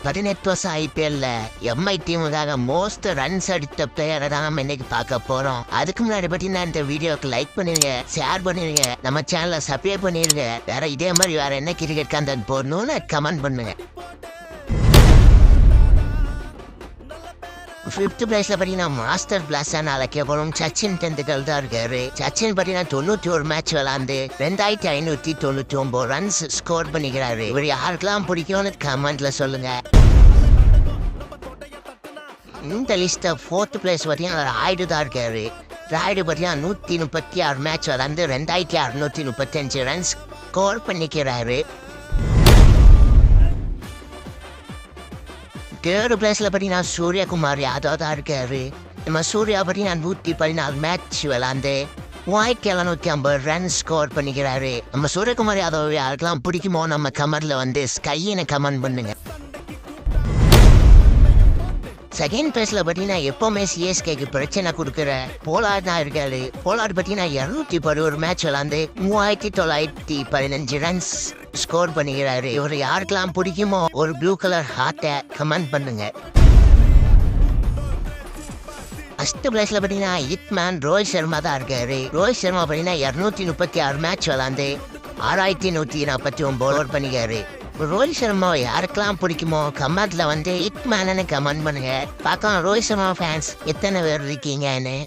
18 வருஷம் ஐபிஎல்ல Mi டீமுக்காக most runs அடித்த பிளேயரை தான் நம்ம இன்னைக்கு பார்க்க போறோம். அதுக்கு முன்னாடி பார்த்தீங்கன்னா இந்த வீடியோக்கு லைக் பண்ணிருங்க, ஷேர் பண்ணிருங்க, நம்ம சேனலை சப்ஸ்கிரைப் பண்ணிருங்க. வேற இதே மாதிரி வேற என்ன கிரிக்கெட் கண்டென்ட் போடணும்னு கமெண்ட் பண்ணுங்க. 5th பிளேஸ்ல பாத்தீங்கன்னா மாஸ்டர் பிளாஸ்டான அழைக்கப்படும் சச்சின் டெண்டுல்கர் தான் இருக்காரு. சச்சின் பாத்தீங்கன்னா 91 மேட்ச் விளாண்டு 2599 ரன்ஸ் ஸ்கோர் பண்ணிக்கிறாரு. இவர் யாருக்கெல்லாம் பிடிக்கும்னு கமெண்ட்ல சொல்லுங்க. இந்த லிஸ்ட 4th பிளேஸ் பாத்தீங்கன்னா ராய்டு தான் இருக்காரு. ராய்டு பாத்தீங்கன்னா 136 மேட்ச் விளாண்டு 2635 ரன்ஸ் ஸ்கோர் பண்ணிக்கிறாரு. 3rd பிளேஸ்ல பார்த்தீங்கன்னா சூரியகுமார் யாதவ் தான் இருக்காரு. நம்ம சூர்யா பார்த்தீங்கன்னா 114 மேட்ச் விளாண்டு 1750 ரன் ஸ்கோர் பண்ணிக்கிறாரு. நம்ம சூரியகுமார் யாதவ் யாருக்கெல்லாம் பிடிக்குமோ நம்ம கமெண்ட்ல ஸ்கைன்னு கமெண்ட் பண்ணுங்க. 2nd பிளேஸ்ல பார்த்தீங்கன்னா எப்பவுமே சிஎஸ்கேக்கு பிரச்சனை கொடுக்குற போலார்ட் தான் இருக்காரு. போலார்ட் பார்த்தீங்கன்னா 211 மேட்ச் விளாண்டு 3915 ரன்ஸ் ஸ்கோர் பண்ணிக்கிறாரு. இவர் யாருக்கெல்லாம் பிடிக்குமோ ஒரு ப்ளூ கலர் ஹார்ட்டை கமெண்ட் பண்ணுங்க. 1st பிளேஸ்ல பார்த்தீங்கன்னா ஹிட்மேன் ரோஹித் சர்மா தான் இருக்காரு. ரோஹித் சர்மா பார்த்தீங்கன்னா 236 மேட்ச் விளாண்டு 6149 ஓவர் பண்ணிக்காரு. ரோஹித் சர்மா யாருக்கெல்லாம் பிடிக்குமோ கமெண்ட்ல ஹிட்மேனு கமெண்ட் பண்ணுங்க. பார்க்கலாம் ரோஹித் சர்மா ஃபேன்ஸ் எத்தனை பேர் இருக்கீங்கன்னு.